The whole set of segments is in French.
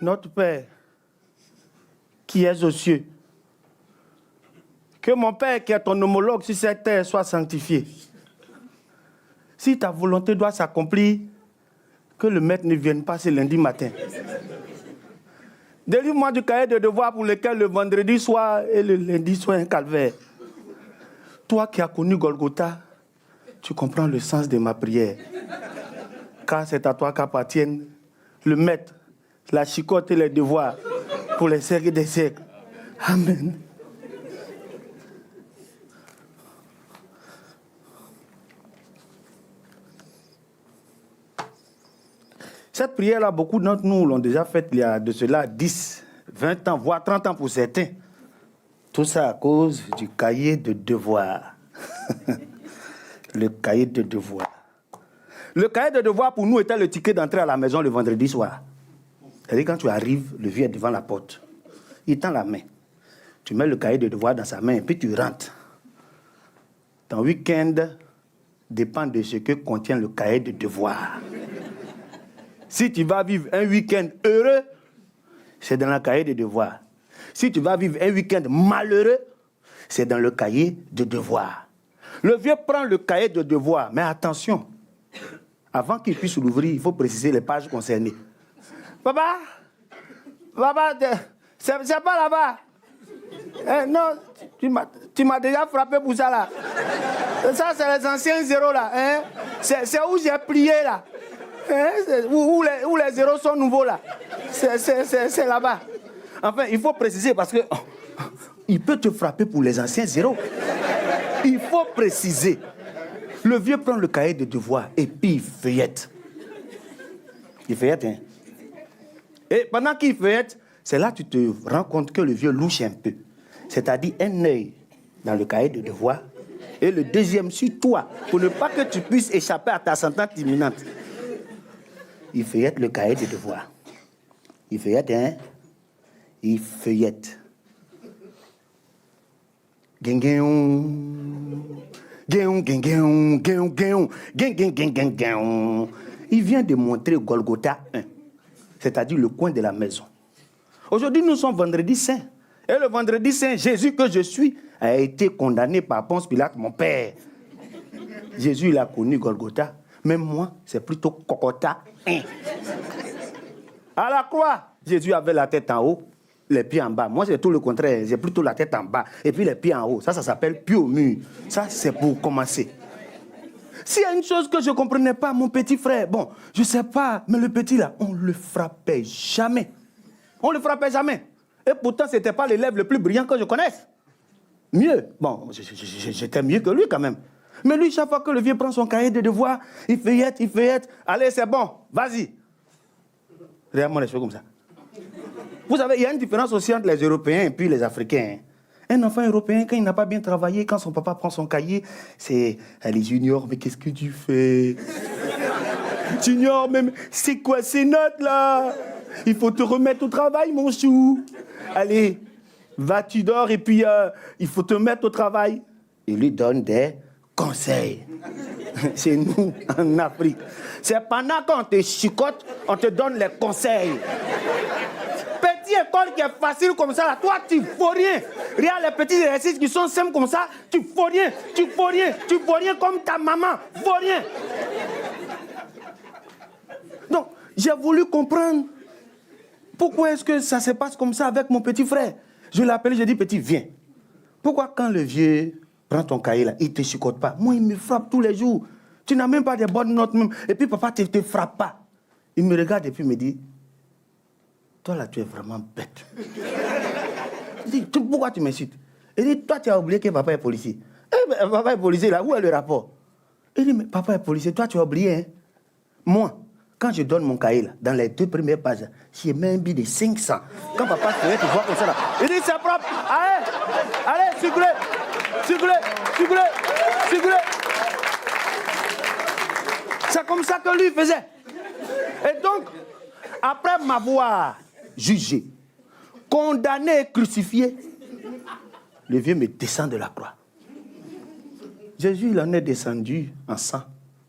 Notre Père, qui es aux cieux, que mon Père, qui est ton homologue sur cette terre, soit sanctifié. Si ta volonté doit s'accomplir, que le maître ne vienne pas ce lundi matin. Délivre-moi du cahier de devoirs pour lequel le vendredi soir et le lundi soir un calvaire. Toi qui as connu Golgotha, tu comprends le sens de ma prière. Car c'est à toi qu'appartiennent le maître, la chicotte et les devoirs pour les siècles des siècles. Amen. Cette prière-là, beaucoup d'entre nous l'ont déjà faite il y a de cela 10, 20 ans, voire 30 ans pour certains. Tout ça à cause du cahier de devoirs. Le cahier de devoirs. Le cahier de devoirs pour nous était le ticket d'entrée à la maison le vendredi soir. C'est-à-dire quand tu arrives, le vieux est devant la porte. Il tend la main. Tu mets le cahier de devoirs dans sa main et puis tu rentres. Ton week-end dépend de ce que contient le cahier de devoirs. Si tu vas vivre un week-end heureux, c'est dans le cahier de devoirs. Si tu vas vivre un week-end malheureux, c'est dans le cahier de devoirs. Le vieux prend le cahier de devoirs, mais attention, avant qu'il puisse l'ouvrir, il faut préciser les pages concernées. Papa, c'est pas là-bas. Non, tu m'as déjà frappé pour ça là. Ça, c'est les anciens zéros là. Hein? C'est où j'ai plié là. Hein? Où les zéros sont nouveaux là. C'est là-bas. Enfin, il faut préciser parce que il peut te frapper pour les anciens zéros. Il faut préciser. Le vieux prend le cahier de devoirs et puis il feuillette. Il feuillette, hein. Et pendant qu'il feuillette, c'est là que tu te rends compte que le vieux louche un peu. C'est-à-dire un œil dans le cahier de devoirs et le deuxième sur toi, pour ne pas que tu puisses échapper à ta sentence imminente. Il feuillette le cahier de devoirs. Il feuillette, hein? Il feuillette. Il vient de montrer Golgotha 1, c'est-à-dire le coin de la maison. Aujourd'hui, nous sommes vendredi saint. Et le vendredi saint, Jésus que je suis a été condamné par Ponce Pilate, mon père. Jésus, il a connu Golgotha. Même moi, c'est plutôt Cocota 1. À la croix, Jésus avait la tête en haut, les pieds en bas. Moi, c'est tout le contraire. J'ai plutôt la tête en bas et puis les pieds en haut. Ça s'appelle pied au mur. Ça, c'est pour commencer. S'il y a une chose que je ne comprenais pas, mon petit frère, bon, je ne sais pas, mais le petit là, on ne le frappait jamais. On ne le frappait jamais. Et pourtant, ce n'était pas l'élève le plus brillant que je connaisse. Mieux. Bon, j'étais mieux que lui quand même. Mais lui, chaque fois que le vieux prend son cahier de devoirs, il feuillette. Allez, c'est bon, vas-y. Regarde-moi les choses comme ça. Vous savez, il y a une différence aussi entre les Européens et puis les Africains. Un enfant européen, quand il n'a pas bien travaillé, quand son papa prend son cahier, c'est « Allez, Junior, mais qu'est-ce que tu fais? Junior, mais c'est quoi ces notes, là? Il faut te remettre au travail, mon chou. Allez, va, tu dors, et puis il faut te mettre au travail. » Il lui donne des conseils. Chez nous, en Afrique. C'est pendant qu'on te chicote, on te donne les conseils. Petite école qui est facile comme ça, là, toi, tu ne fais rien. Regarde les petits exercices qui sont simples comme ça, tu ne fais rien, tu fais rien comme ta maman, tu ne fais rien. Donc, j'ai voulu comprendre pourquoi est-ce que ça se passe comme ça avec mon petit frère. Je l'ai appelé, j'ai dit, petit, viens. Pourquoi quand le vieux prend ton cahier là, il ne te chicote pas? Moi, il me frappe tous les jours. Tu n'as même pas de bonnes notes même. Et puis papa ne te frappe pas. Il me regarde et puis me dit, toi là, tu es vraiment bête. Je dis, pourquoi tu m'insultes? Il dit, toi, tu as oublié que papa est policier. Eh bien, papa est policier là, où est le rapport? Il dit, mais papa est policier, toi, tu as oublié, hein? Moi, quand je donne mon cahier là, dans les 2 premières pages, j'ai même un billet de 500. Quand papa se tu vois comme ça là, il dit, c'est propre. Allez, circulez. C'est comme ça que lui faisait. Et donc, après m'avoir jugé, condamné et crucifié, le vieux me descend de la croix. Jésus, il en est descendu en sang,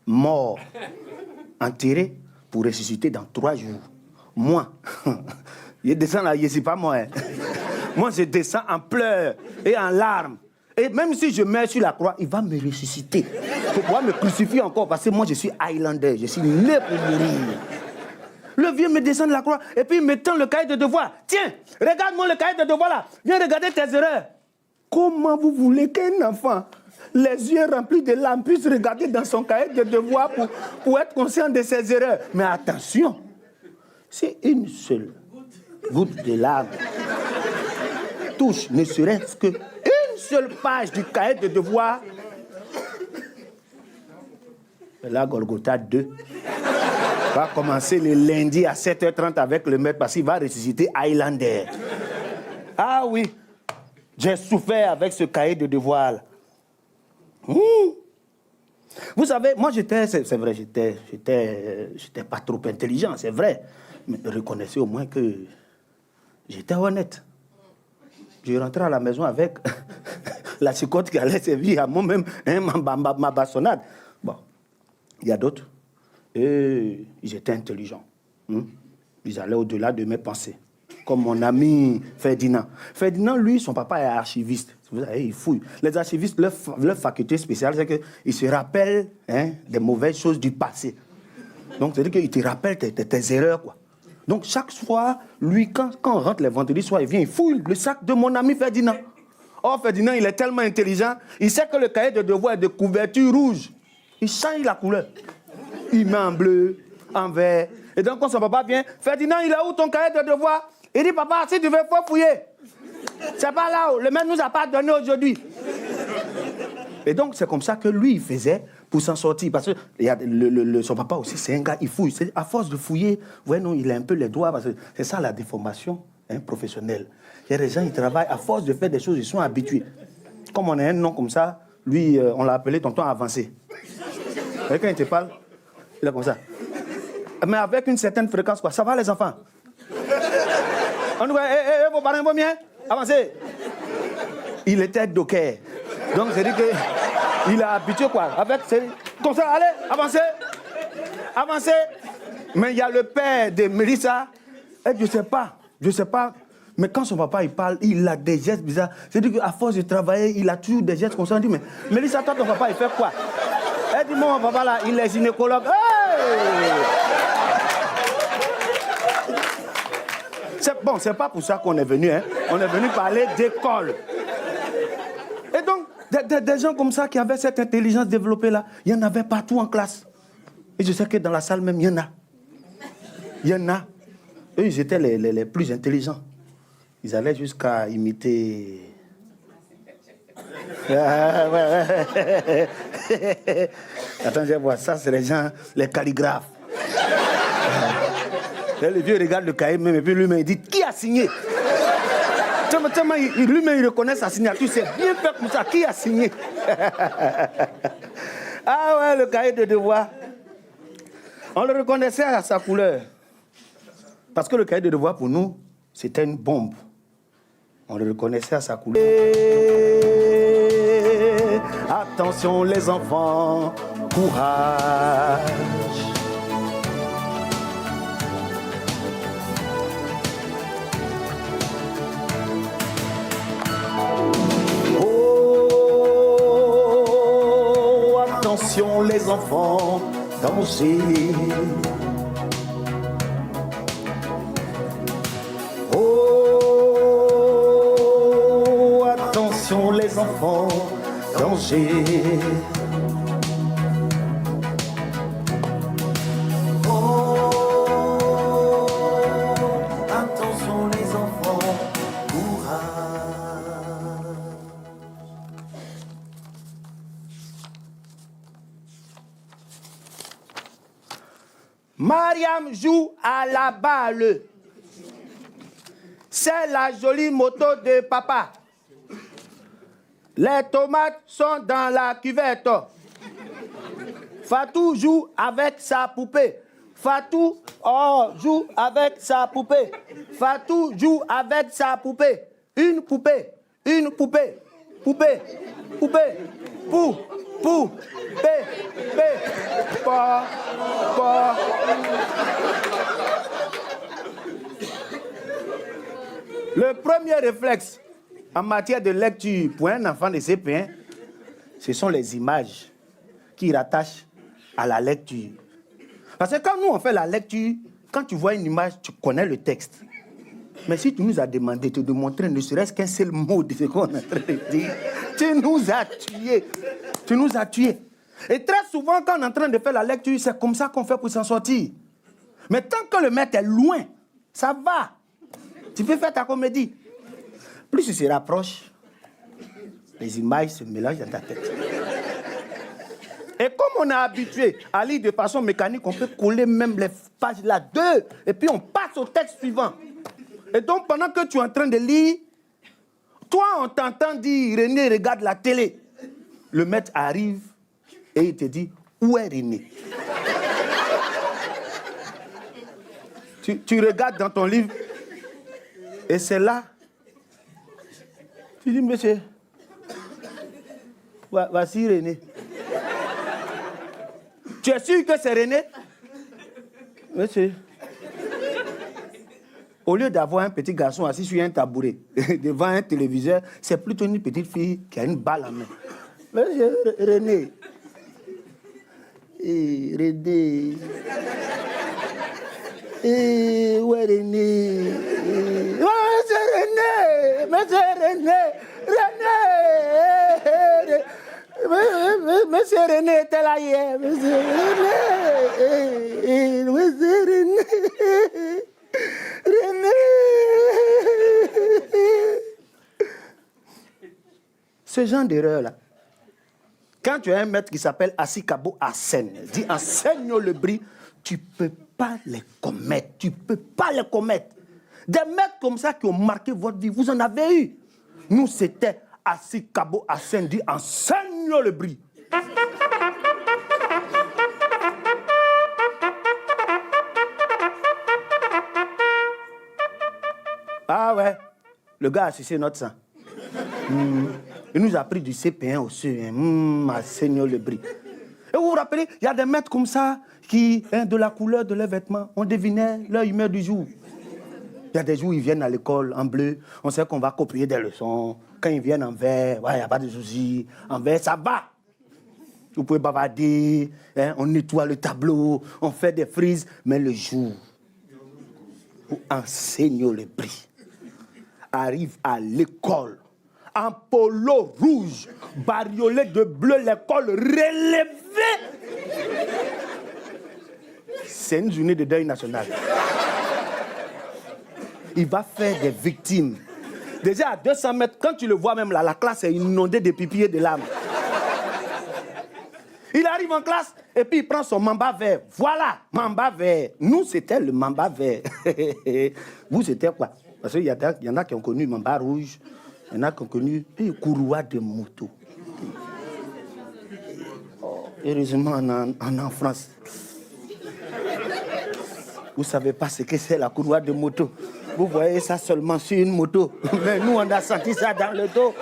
mort, enterré, pour ressusciter dans 3 jours. Moi, Il descend là, c'est pas moi. Hein. Moi, je descends en pleurs et en larmes. Et même si je meurs sur la croix, il va me ressusciter. Pour pouvoir me crucifier encore, parce que moi, je suis Highlander. Je suis né pour mourir. Le vieux me descend de la croix et puis il me tend le cahier de devoir. Tiens, regarde-moi le cahier de devoir là. Viens regarder tes erreurs. Comment vous voulez qu'un enfant, les yeux remplis de larmes, puisse regarder dans son cahier de devoir pour être conscient de ses erreurs? Mais attention, c'est une seule goutte de larmes touche ne serait-ce qu'une seule page du cahier de devoir. Et là, Golgotha 2 va commencer le lundi à 7h30 avec le maître parce qu'il va ressusciter Highlander. Ah oui, j'ai souffert avec ce cahier de devoir. Vous savez, moi c'est vrai, j'étais pas trop intelligent, c'est vrai. Mais reconnaissez au moins que j'étais honnête. Je rentrais à la maison avec la chicotte qui allait servir à moi-même, hein, ma bastonnade. Bon, il y a d'autres. Et ils étaient intelligents. Ils allaient au-delà de mes pensées. Comme mon ami Ferdinand. Ferdinand, lui, son papa est archiviste. Vous savez, il fouille. Les archivistes, leur faculté spéciale, c'est qu'ils se rappellent des mauvaises choses du passé. Donc, c'est-à-dire qu'ils te rappellent tes erreurs, quoi. Donc, chaque fois, lui, quand on rentre les vendredis soirs, il vient, il fouille le sac de mon ami Ferdinand. Or, Ferdinand, il est tellement intelligent, il sait que le cahier de devoir est de couverture rouge. Il change la couleur. Il met en bleu, en vert. Et donc, quand son papa vient, Ferdinand, il est où ton cahier de devoir? Il dit, papa, si tu veux, faut fouiller. C'est pas là, le maître nous a pas donné aujourd'hui. Et donc, c'est comme ça que lui, il faisait pour s'en sortir. Parce que son papa aussi, c'est un gars, il fouille. À force de fouiller, ouais, non, il a un peu les doigts. Parce que c'est ça la déformation professionnelle. Il y a des gens, ils travaillent, à force de faire des choses, ils sont habitués. Comme on a un nom comme ça, lui, on l'a appelé tonton avancé. Et quand il te parle, il est comme ça. Mais avec une certaine fréquence, quoi. Ça va, les enfants? On nous dit, vos parents vont bien? Avancez. Il était docker. Donc, c'est-à-dire qu'il est habitué, quoi. Avec, comme ça, allez, avancez. Avancez. Mais il y a le père de Mélissa. Et je sais pas. Mais quand son papa, il parle, il a des gestes bizarres. C'est-à-dire qu'à force de travailler, il a toujours des gestes comme ça. On dit, mais Mélissa, toi, ton papa, il fait quoi? Elle dit, mon papa, là, il est gynécologue. Hey! C'est pas pour ça qu'on est venu, hein. On est venu parler d'école. Et donc, des gens comme ça qui avaient cette intelligence développée là, il y en avait partout en classe. Et je sais que dans la salle même, il y en a. Il y en a. Eux, ils étaient les plus intelligents. Ils allaient jusqu'à imiter... Attends, je vais voir ça, c'est les gens, les calligraphes. Là, le vieux regarde le cahier même, et puis lui-même, il dit, qui a signé? Tellement lui-même, il reconnaît sa signature, c'est bien fait comme ça, qui a signé? Ah ouais, le cahier de devoir. On le reconnaissait à sa couleur. Parce que le cahier de devoir, pour nous, c'était une bombe. On le reconnaissait à sa couleur. Attention les enfants, courage. Oh, attention les enfants, danger. Oh, attention les enfants, danger. Oh, attention les enfants, courage. Mariam joue à la balle. C'est la jolie moto de papa. Les tomates sont dans la cuvette. Fatou joue avec sa poupée. Fatou joue avec sa poupée. Fatou joue avec sa poupée. Une poupée. Poupée. Pou, pé, pa. Le premier réflexe en matière de lecture pour un enfant de CP1, ce sont les images qui rattachent à la lecture. Parce que quand nous on fait la lecture, quand tu vois une image, tu connais le texte. Mais si tu nous as demandé de montrer ne serait-ce qu'un seul mot de ce qu'on est en train de dire, tu nous as tués. Tu nous as tués. Et très souvent, quand on est en train de faire la lecture, c'est comme ça qu'on fait pour s'en sortir. Mais tant que le maître est loin, ça va. Tu peux faire ta comédie. Plus tu se rapproches, les images se mélangent dans ta tête. Et comme on est habitué à lire de façon mécanique, on peut coller même les pages là, deux, et puis on passe au texte suivant. Et donc, pendant que tu es en train de lire, toi, on t'entend dire, René, regarde la télé. Le maître arrive et il te dit, où est René? tu regardes dans ton livre, et c'est là. Tu dis, monsieur, voici René. Tu es sûr que c'est René? Monsieur. Au lieu d'avoir un petit garçon assis sur un tabouret devant un téléviseur, c'est plutôt une petite fille qui a une balle en main. Monsieur René. René. Où est René? Monsieur René. Monsieur René. René. Monsieur René était là hier. Monsieur René. Monsieur René. René. Ce genre d'erreur-là, quand tu as un maître qui s'appelle Assikabo Hassen, dit enseigne le bris, tu ne peux pas les commettre. Tu ne peux pas les commettre. Des maîtres comme ça qui ont marqué votre vie, vous en avez eu. Nous, c'était Assikabo Hassen, dit enseigne le bris. Ah ouais, le gars a sucé notre sang. Il nous a pris du CP1 au CE1. Seigneur le bris. Et vous vous rappelez, il y a des maîtres comme ça qui, de la couleur de leurs vêtements, on devinait leur humeur du jour. Il y a des jours où ils viennent à l'école en bleu, on sait qu'on va copier des leçons. Quand ils viennent en vert, il n'y a pas de souci. En vert, ça va. Vous pouvez bavarder, on nettoie le tableau, on fait des frises. Mais le jour où enseigne le bris arrive à l'école, en polo rouge, bariolé de bleu, l'école relevée. C'est une journée de deuil national. Il va faire des victimes. Déjà à 200 mètres, quand tu le vois même là, la classe est inondée de pipi et de larmes. Il arrive en classe et puis il prend son mamba vert. Voilà, mamba vert. Nous, c'était le mamba vert. Vous, c'était quoi? Parce qu'il y en a qui ont connu mamba rouge, il y en a qui ont connu courroie de moto. Heureusement, on est en France. Vous ne savez pas ce que c'est la courroie de moto. Vous voyez ça seulement sur une moto. Mais nous, on a senti ça dans le dos.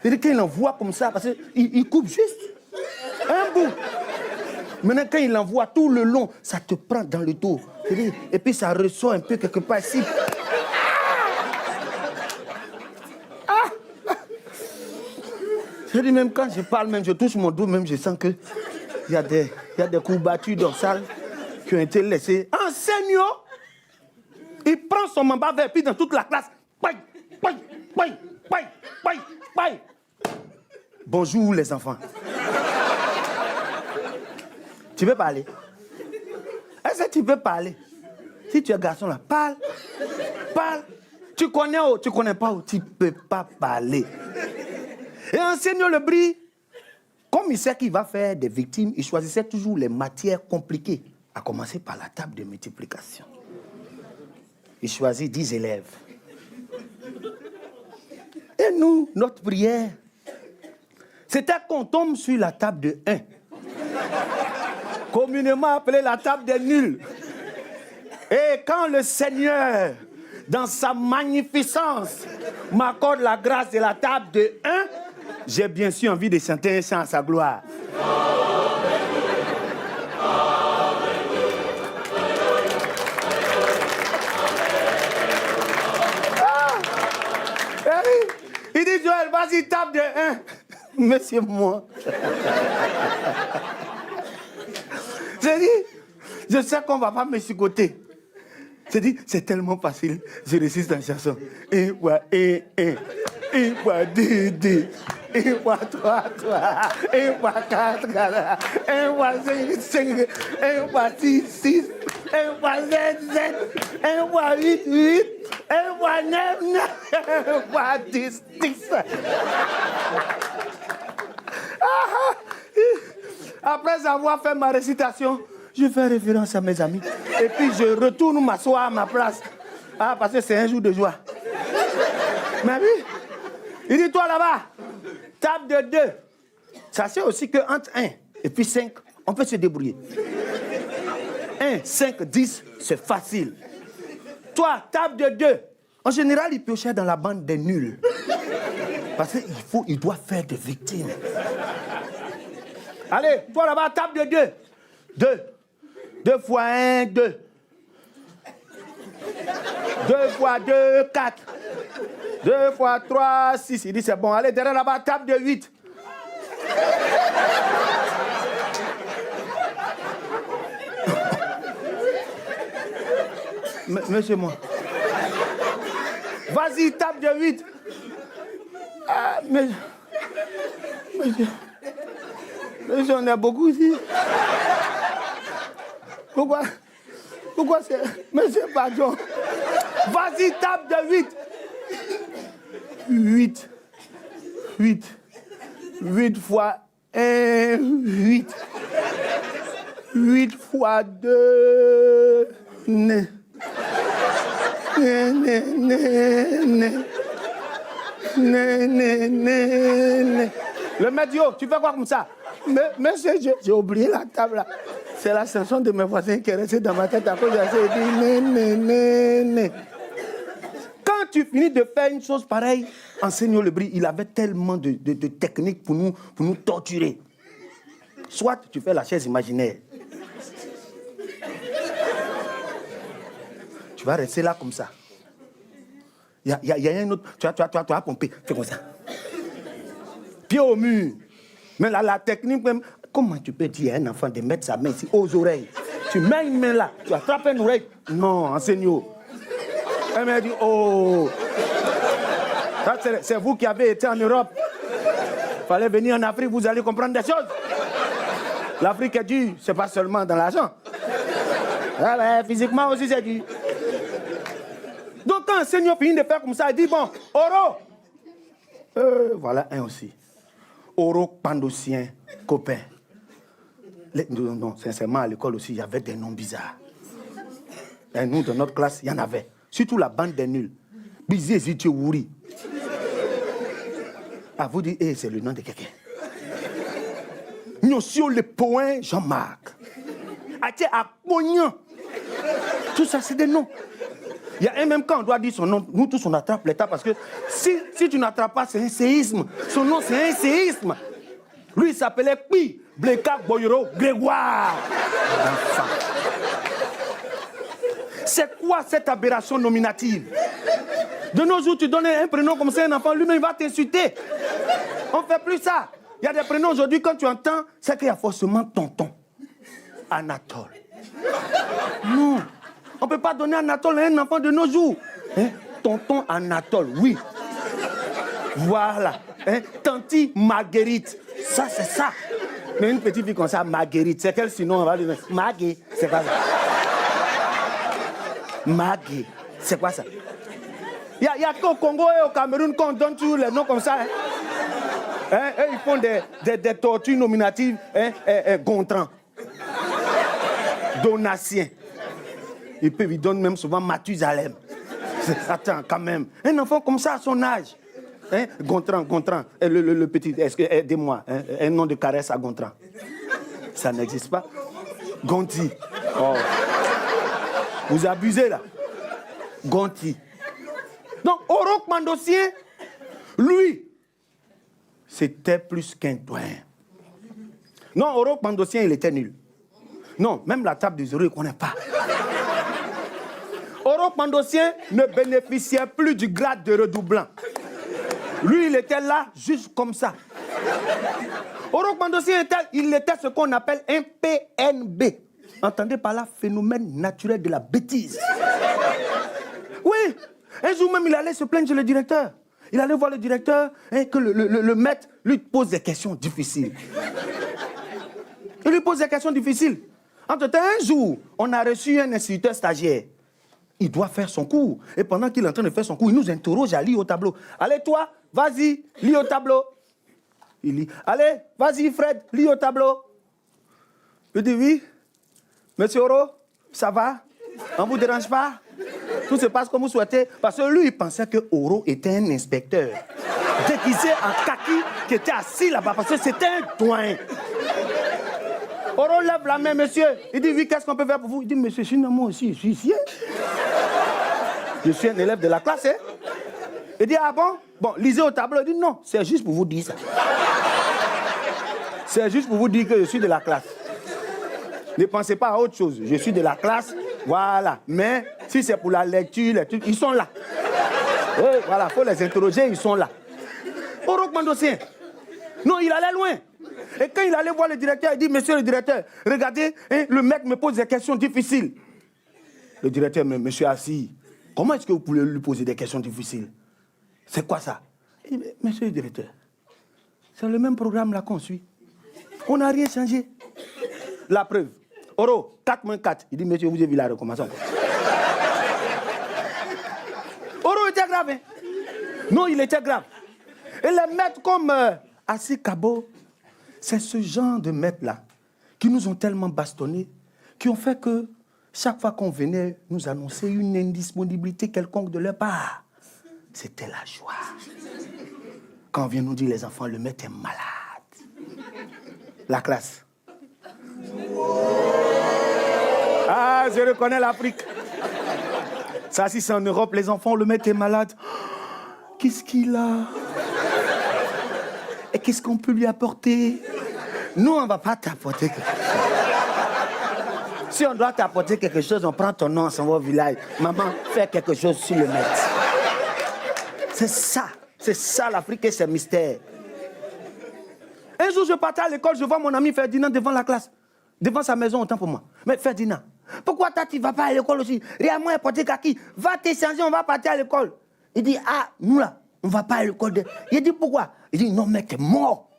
C'est-à-dire qu'il envoie comme ça, parce qu'il coupe juste un bout. Maintenant, quand il l'envoie tout le long, ça te prend dans le dos. Et puis ça ressort un peu quelque part ici. Je dis même quand je parle, même je touche mon dos, même je sens que il y a des courbatures dorsales qui ont été laissées. Enseignant, il prend son mamba vert, puis dans toute la classe, paï. Bonjour les enfants. Tu peux parler? Est-ce que tu peux parler? Si tu es garçon là, parle. Tu connais ou tu connais pas ou tu peux pas parler. Et enseigne le bris. Comme il sait qu'il va faire des victimes, il choisissait toujours les matières compliquées, à commencer par la table de multiplication. Il choisit 10 élèves. Et nous, notre prière, c'était qu'on tombe sur la table de 1. Communément appelée la table des nuls. Et quand le Seigneur, dans sa magnificence, m'accorde la grâce de la table de 1, j'ai bien sûr envie de chanter un chant à sa gloire. Joël, vas-y, tape de 1. Mais c'est moi. J'ai dit, je sais qu'on ne va pas me chicoter. J'ai dit, c'est tellement facile. Je récite la chanson. 1 fois 1, 1. 1 fois 2, 2. 1 fois 3, 3. 1 fois 4, 4. 1 fois 5, 5. 1 fois 6, 6. 1 fois 7, 7. 1 fois 8, 8. 1 fois 9, 9. 1 fois 10, 10. Après avoir fait ma récitation, je fais référence à mes amis. Et puis je retourne m'asseoir à ma place. Ah, parce que c'est un jour de joie. Mais oui, il dit, toi là-bas, tape de 2. Ça c'est aussi qu'entre 1 et puis 5, on peut se débrouiller. 1, 5, 10, c'est facile. Toi, tape de 2. En général, il piochait dans la bande des nuls. Parce qu'il doit faire des victimes. Allez, toi là-bas, tape de 2. 2. 2 fois 1, 2. 2 fois 2, 4. 2 fois 3, 6. Il dit c'est bon. Allez, derrière là-bas, tape de 8. Monsieur moi. Vas-y, tape de 8. Ah, mais j'en ai beaucoup ici. Pourquoi c'est... Monsieur Pardon. Vas-y, tape de 8. 8. 8. 8 fois 1, 8. 8 fois 2... Né. Né, né, né, né. Né, né, né, né. Le maître, tu fais quoi comme ça? Monsieur, j'ai oublié la table là. C'est la chanson de mes voisins qui est restée dans ma tête à cause de ça. J'ai dit né, né, né, né. Quand tu finis de faire une chose pareille, enseignant le bris, il avait tellement de techniques pour nous torturer. Soit tu fais la chaise imaginaire. Tu vas rester là comme ça. Il y a un autre. Tu vas pomper. Fais comme ça. Pied au mur. Mais là, la technique même. Comment tu peux dire à un enfant de mettre sa main ici aux oreilles? Tu mets une main là, tu attrapes une oreille. Non, enseigne-nous. Elle m'a dit, oh. Ça, c'est vous qui avez été en Europe. Il fallait venir en Afrique, vous allez comprendre des choses. L'Afrique est dure, c'est pas seulement dans l'argent. Ah ben, physiquement aussi, c'est dur. Donc, quand un seigneur finit de faire comme ça, il dit, bon, Oro. Voilà un aussi. Oro, Pandocien, copain. Non, sincèrement, à l'école aussi, il y avait des noms bizarres. Et nous, dans notre classe, il y en avait. Surtout la bande des nuls. Bizé, Zitié, Wouri. Ah, vous dites, c'est le nom de quelqu'un. Nosio, le poing, Jean-Marc. Athé, Apognan. Tout ça, c'est des noms. Il y a un même quand on doit dire son nom, nous tous on attrape l'état parce que si tu n'attrapes pas, c'est un séisme. Son nom, c'est un séisme. Lui, il s'appelait Pi, Bleka, Boyoro, Grégoire. Enfin. C'est quoi cette aberration nominative? De nos jours, tu donnes un prénom comme ça à un enfant, lui-même il va t'insulter. On ne fait plus ça. Il y a des prénoms aujourd'hui, quand tu entends, c'est qu'il y a forcément tonton. Anatole. Non. On ne peut pas donner Anatole à un enfant de nos jours. Hein? Tonton Anatole, oui. Voilà. Hein? Tanti Marguerite. Ça, c'est ça. Mais une petite fille comme ça, Marguerite, c'est quel sinon on va lui dire Maggie, c'est quoi ça? Maggie, c'est quoi ça? Il y a qu'au Congo et au Cameroun qu'on donne toujours les noms comme ça. Hein? Hein? Et ils font des tortures nominatives. Hein? Gontran. Donatien. Ils donnent même souvent Mathusalem. Attends, quand même. Un enfant comme ça à son âge. Hein? Gontran. Le petit, aidez-moi. Hein? Un nom de caresse à Gontran. Ça n'existe pas. Gonti. Oh. Vous abusez là. Gonti. Donc, Orok Mandocien, lui, c'était plus qu'un doyen. Non, Orok Mandocien, il était nul. Non, même la table des zéros, il ne connaît pas. Orok Mandocien ne bénéficiait plus du grade de redoublant. Lui, il était là, juste comme ça. Oro Kpandosi, il était ce qu'on appelle un PNB. Entendez par là, phénomène naturel de la bêtise. Oui, un jour même, il allait se plaindre chez le directeur. Il allait voir le directeur, que le maître lui pose des questions difficiles. Il lui pose des questions difficiles. Entre-temps, un jour, on a reçu un instituteur stagiaire. Il doit faire son cours. Et pendant qu'il est en train de faire son cours, il nous interroge à lire au tableau. Allez, toi, vas-y, lis au tableau. Il lit. Allez, vas-y, Fred, lis au tableau. Il dit oui. Monsieur Oro, ça va? On ne vous dérange pas? Tout se passe comme vous souhaitez. Parce que lui, il pensait que Oro était un inspecteur. Déguisé en kaki, qui était assis là-bas, parce que c'était un doyen. Oro lève la main, monsieur. Il dit, oui, qu'est-ce qu'on peut faire pour vous? Il dit, monsieur, moi aussi, je suis ici. Je suis un élève de la classe. Hein? Il dit, ah bon? Bon, lisez au tableau. Il dit, non, c'est juste pour vous dire ça. C'est juste pour vous dire que je suis de la classe. Ne pensez pas à autre chose. Je suis de la classe, voilà. Mais si c'est pour la lecture, les trucs, ils sont là. Oui, voilà, il faut les interroger, ils sont là. Oro Kpandosi. Non, il allait loin. Et quand il allait voir le directeur, il dit, monsieur le directeur, regardez, le mec me pose des questions difficiles. Le directeur, monsieur assis, comment est-ce que vous pouvez lui poser des questions difficiles? C'est quoi ça? Il dit, monsieur le directeur, c'est le même programme là qu'on suit. On n'a rien changé. La preuve. Oro, 4-4. Il dit, monsieur, vous avez vu la recommandation. Oro était grave. Hein? Non, il était grave. Et les maîtres comme Assis Kabo, c'est ce genre de maîtres-là qui nous ont tellement bastonnés, qui ont fait que chaque fois qu'on venait nous annoncer une indisponibilité quelconque de leur part, c'était la joie. Quand on vient nous dire, les enfants, le maître est malade. La classe. Ah, je reconnais l'Afrique. Ça, si c'est en Europe, les enfants, le maître est malade. Qu'est-ce qu'il a? Et qu'est-ce qu'on peut lui apporter? Nous, on ne va pas t'apporter quelque chose. Si on doit t'apporter quelque chose, on prend ton nom, on s'en va au village. Maman, fais quelque chose sur le maître. C'est ça l'Afrique et ses mystères. Un jour, je partais à l'école, je vois mon ami Ferdinand devant la classe, devant sa maison, autant pour moi. Mais Ferdinand, pourquoi toi, tu ne vas pas à l'école aussi? Réellement, porter kaki, va t'échanger, on va partir à l'école. Il dit, ah, nous là, on ne va pas à l'école. Il dit, pourquoi? Il dit, non, mec, t'es mort.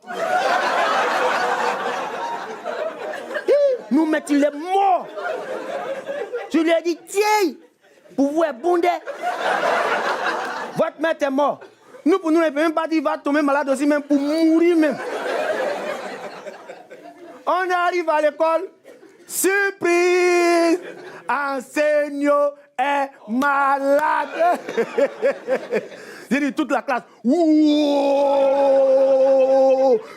Nous, mec, il est mort. Je lui ai dit, tiens, pour vous, est bondé. Votre maître est mort. Nous, pour nous, on ne peut même pas dire, il va tomber malade aussi, même pour mourir même. On arrive à l'école, surprise, enseignant est malade. J'ai dit toute la classe, ouh,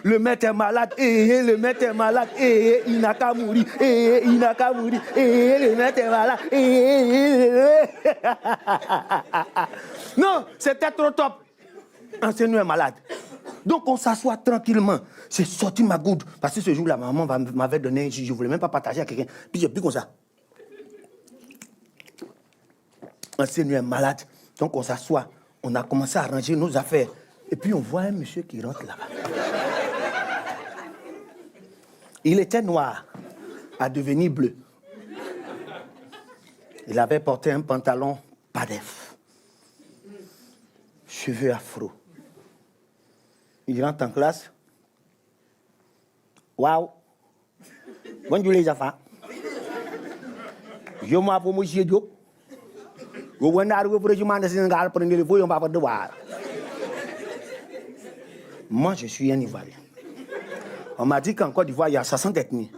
le maître est malade, le maître est malade, il n'a qu'à mourir, il n'a qu'à mourir, le maître est malade, Non, c'était trop top. Enseignant est malade. Donc on s'assoit tranquillement. J'ai sorti ma goutte. Parce que ce jour-là, maman m'avait donné, je ne voulais même pas partager à quelqu'un. Puis j'ai pris comme ça. Enseignant est malade. Donc on s'assoit. On a commencé à ranger nos affaires. Et puis on voit un monsieur qui rentre là-bas. Il était noir, à devenir bleu. Il avait porté un pantalon padef. Cheveux afro. Il rentre en classe. Waouh! Bonjour les enfants. Je m'appelle Monsieur Diop. Je viens d'arriver pour le régiment de Sénégal, prendre les feuilles, on va faire devoir. Moi, je suis un Ivoirien. On m'a dit qu'en Côte d'Ivoire, il y a 60 ethnies.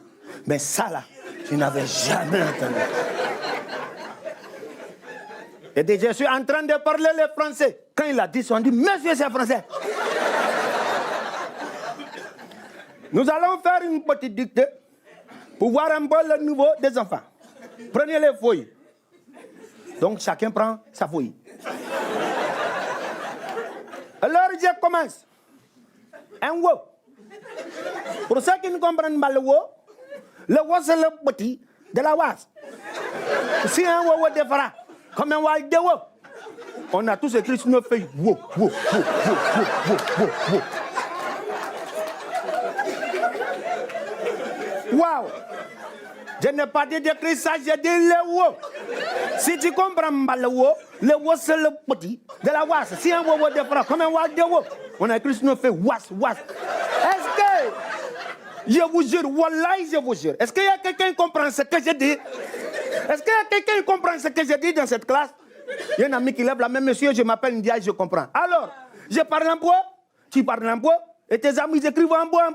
Mais ça, là, je n'avais jamais entendu. Et je suis en train de parler le français. Quand il a dit ça, on dit, monsieur, c'est français. Nous allons faire une petite dictée pour voir un peu le niveau des enfants. Prenez les feuilles. Donc, chacun prend sa feuille. Alors, je commence. Un wo. Pour ceux qui ne comprennent pas le wo c'est le petit de la was. Si un wo différent, comme un wal de wo. On a tous écrit sur nos feuilles. Wow, wow, wow, wow, wow, wow, wow. Wow. Je n'ai pas dit d'écrire ça, j'ai dit le wo. Si tu comprends pas le wo c'est le petit de la was. Si un wo de franc, comme un wa de wo, on a écrit sur nos feuilles was. Est-ce que, je vous jure, wallahi, je vous jure, est-ce qu'il y a quelqu'un qui comprend ce que je dis? Est-ce qu'il y a quelqu'un qui comprend ce que je dis dans cette classe? Il y a un ami qui lève la main, monsieur, je m'appelle Ndiaye, je comprends. Alors, je parle en bois, tu parles en bois, et tes amis écrivent en bois.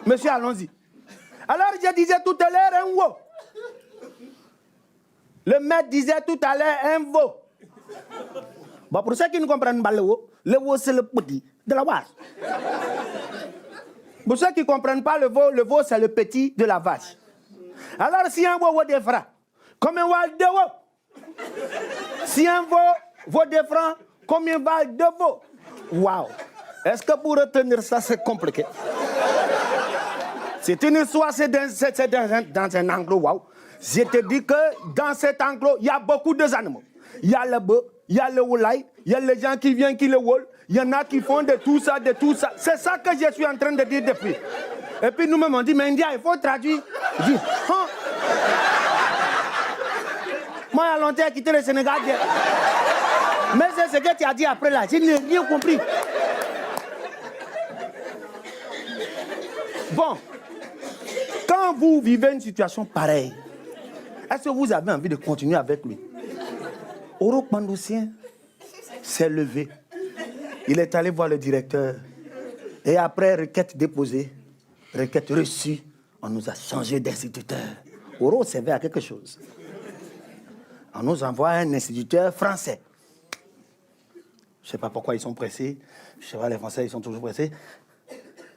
Monsieur, allons-y. Alors, je disais tout à l'heure un wo. Le maître disait tout à l'heure un veau. Bon, pour ceux qui ne comprennent pas le wo c'est le petit de la vache. Pour ceux qui ne comprennent pas le veau c'est le petit de la vache. Alors, si un veau des francs, combien va de veau? Si un veau des francs, combien va de veau? Waouh! Est-ce que pour retenir ça, c'est compliqué? C'est une histoire, c'est dans un enclos, waouh. Je te dis que dans cet enclos, il y a beaucoup d'animaux. Il y a le bœuf, il y a le woulaï, il y a les gens qui viennent qui le volent, il y en a qui font de tout ça. C'est ça que je suis en train de dire depuis. Et puis nous-mêmes, on dit, mais India, il faut traduire. Je dis, hein? Moi, il y a longtemps, j'ai quitté le Sénégal. Mais c'est ce que tu as dit après là, je n'ai rien compris. Bon. Quand vous vivez une situation pareille, est-ce que vous avez envie de continuer avec lui? Oro Kpandosien s'est levé. Il est allé voir le directeur. Et après requête déposée, requête reçue, on nous a changé d'instituteur. Oro servait à quelque chose. On nous envoie un instituteur français. Je ne sais pas pourquoi ils sont pressés. Je sais pas, les Français, ils sont toujours pressés.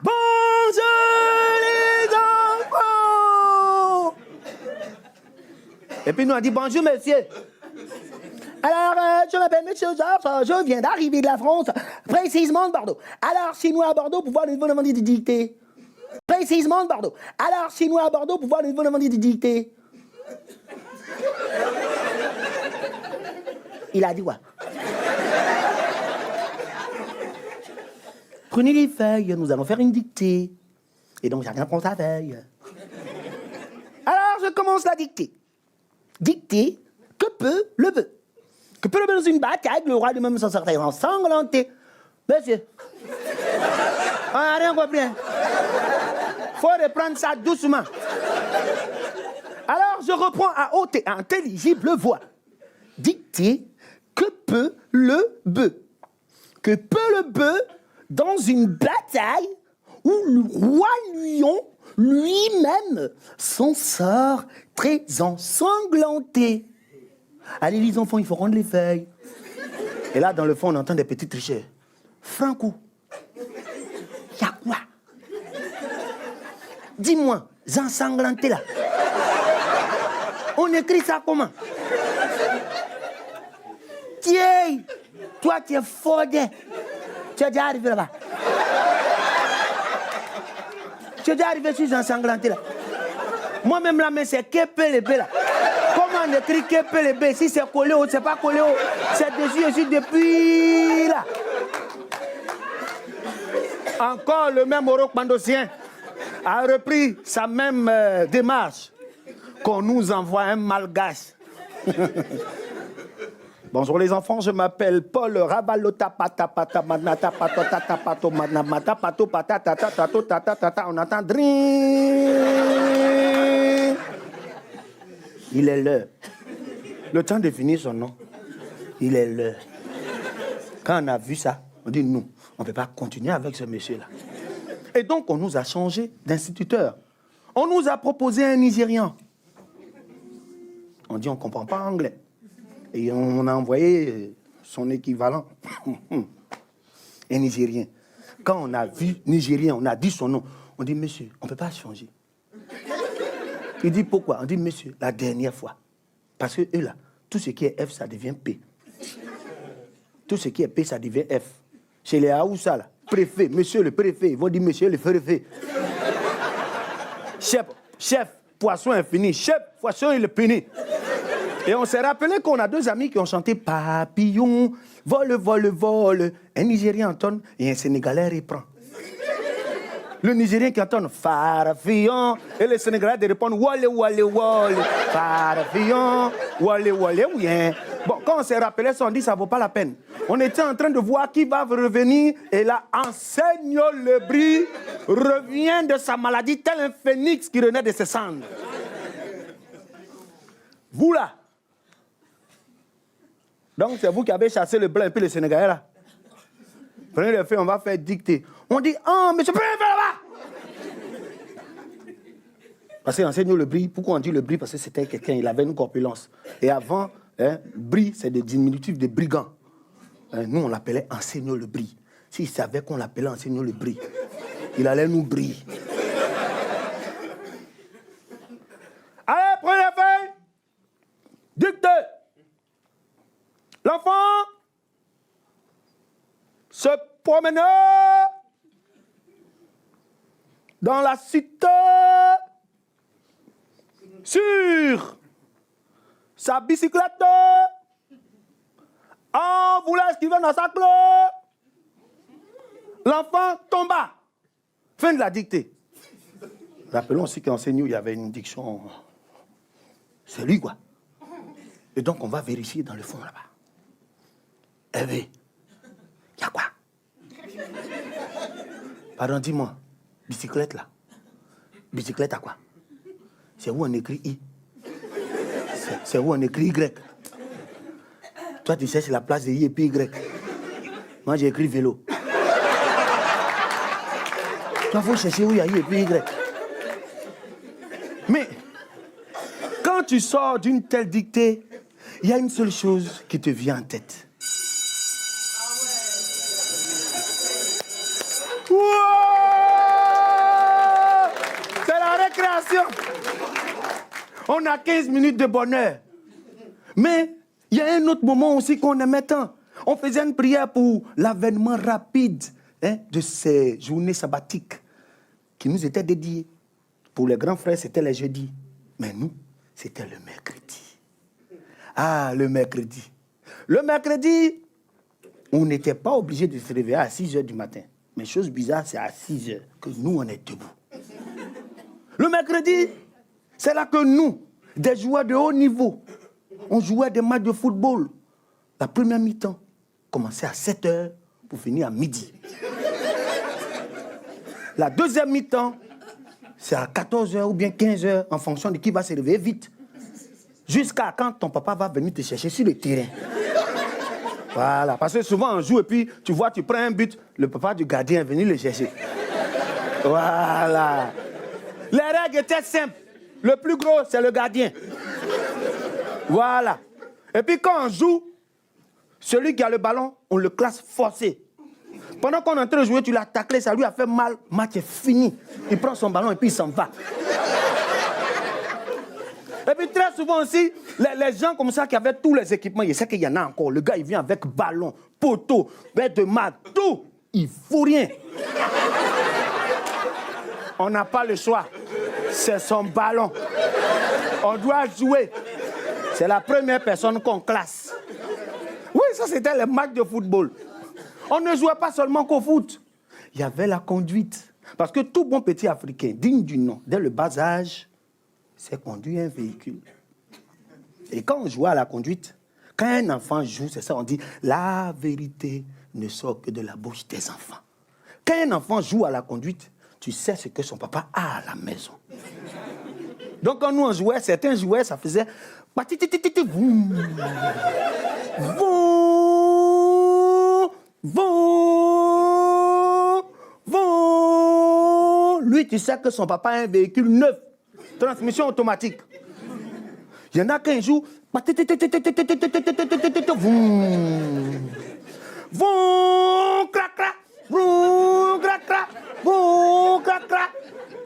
Bonjour les enfants! Et puis nous on dit bonjour monsieur. Alors, je m'appelle monsieur Georges, je viens d'arriver de la France, précisément de Bordeaux. Alors, chez nous à Bordeaux, pour voir le niveau de dictée. Précisément de Bordeaux. Alors, chez nous à Bordeaux, pour voir le niveau de dictée. Il a dit quoi? Prenez les feuilles, nous allons faire une dictée. Et donc, chacun prend sa feuille. Alors, je commence la dictée. Dictée, que peut le bœuf? Que peut le bœuf dans une bataille, le roi lui-même s'en sortait ensanglanté. Monsieur, on n'a rien compris. Faut reprendre ça doucement. Alors, je reprends à haute et intelligible voix. Dictée, que peut le bœuf? Que peut le bœuf dans une bataille où le roi lion lui-même s'en sort très ensanglanté? Allez les enfants, il faut rendre les feuilles. Et là, dans le fond, on entend des petits tricheurs. Franco, y'a quoi? Dis-moi, ensanglanté là. On écrit ça comment? Tiens, toi tu es fordé. Tu es déjà arrivé là-bas. Tu es déjà arrivé sur ensanglanté là. Moi-même là, mais c'est KPLB là. Comment on écrit KPLB? Si c'est collé ou c'est pas collé, c'est dessus et sur depuis là. Encore le même Oro Kpandosien a repris sa même démarche qu'on nous envoie un malgache. Bonjour les enfants, je m'appelle Paul Rabalota Pata Pata Manata Pato Tata Pato Manamata Pato Pata Tata Tato Tata Tata. On entend dring. Il est l'heure. Le temps de finir son nom. Il est l'heure. Quand on a vu ça, on dit non, on ne peut pas continuer avec ce monsieur-là. Et donc on nous a changé d'instituteur. On nous a proposé un Nigérian. On dit on ne comprend pas anglais. Et on a envoyé son équivalent, un Nigérien. Quand on a vu Nigérien, on a dit son nom. On dit, monsieur, on ne peut pas changer. Il dit, pourquoi? On dit, monsieur, la dernière fois. Parce que eux là, tout ce qui est F, ça devient P. Tout ce qui est P, ça devient F. Chez les Haoussa, là, préfet, monsieur le préfet, ils vont dire, monsieur le préfet. Chef, poisson infini. Chef, poisson il est puni. Et on s'est rappelé qu'on a deux amis qui ont chanté Papillon, vole, vole, vole. Un Nigérien entonne et un Sénégalais reprend. Le Nigérien qui entonne Farafillon et le Sénégalais répond Wale, wale, wale. Farafillon, wale, wale, oui. Bon, quand on s'est rappelé ça, on dit ça vaut pas la peine. On était en train de voir qui va revenir et là, Enseigne le bris revient de sa maladie tel un phénix qui renaît de ses cendres. Vous là. Donc c'est vous qui avez chassé le blanc et puis le Sénégalais là. Prenez les feuilles, on va faire dicter. On dit, oh, mais je peux rien faire là-bas. Parce qu'Enseigne le bris, pourquoi on dit le bris? Parce que c'était quelqu'un, il avait une corpulence. Et avant, bris, c'est des diminutifs de brigands. Nous, on l'appelait Enseigne le bris. S'il savait qu'on l'appelait Enseigne le bris, il allait nous briller. Allez, prenez les feuilles. Dictez. L'enfant se promenait dans la cité sur sa bicyclette en voulant esquiver dans sa clé. L'enfant tomba. Fin de la dictée. Rappelons aussi qu'enseignant, il y avait une diction. C'est lui, quoi. Et donc, on va vérifier dans le fond, là-bas. Eh oui. Il y a quoi? Pardon, dis-moi. Bicyclette, là. Bicyclette à quoi? C'est où on écrit I. C'est où on écrit Y. Toi, tu cherches la place de I et puis Y. Moi, j'ai écrit vélo. Toi, il faut chercher où il y a I et puis Y. Mais, quand tu sors d'une telle dictée, il y a une seule chose qui te vient en tête. Wow! C'est la récréation. On a 15 minutes de bonheur. Mais il y a un autre moment aussi qu'on aimait tant. On faisait une prière pour l'avènement rapide de ces journées sabbatiques qui nous étaient dédiées. Pour les grands frères, c'était les jeudis. Mais nous, c'était le mercredi. Ah, le mercredi. Le mercredi, on n'était pas obligé de se réveiller à 6 h du matin. Mais chose bizarre, c'est à 6 h que nous, on est debout. Le mercredi, c'est là que nous, des joueurs de haut niveau, on jouait des matchs de football. La première mi-temps commençait à 7 h pour finir à midi. La deuxième mi-temps, c'est à 14 h ou bien 15 h en fonction de qui va se réveiller vite. Jusqu'à quand ton papa va venir te chercher sur le terrain. Voilà, parce que souvent on joue et puis tu vois, tu prends un but, le papa du gardien est venu le chercher. Voilà. Les règles étaient simples. Le plus gros, c'est le gardien. Voilà. Et puis quand on joue, celui qui a le ballon, on le classe forcé. Pendant qu'on est en train de jouer, tu l'as taclé, ça lui a fait mal, le match est fini. Il prend son ballon et puis il s'en va. Et puis très souvent aussi, les gens comme ça qui avaient tous les équipements, il sait qu'il y en a encore. Le gars, il vient avec ballon, poteau, bête de mat, tout. Il fout rien. On n'a pas le choix. C'est son ballon. On doit jouer. C'est la première personne qu'on classe. Oui, ça c'était les matchs de football. On ne jouait pas seulement qu'au foot. Il y avait la conduite. Parce que tout bon petit Africain, digne du nom, dès le bas âge, c'est conduire un véhicule. Et quand on jouait à la conduite, quand un enfant joue, c'est ça, on dit, la vérité ne sort que de la bouche des enfants. Quand un enfant joue à la conduite, tu sais ce que son papa a à la maison. Donc quand nous on jouait, certains jouaient, ça faisait... Lui, tu sais que son papa a un véhicule neuf. Transmission automatique. Il y en a qui jouent.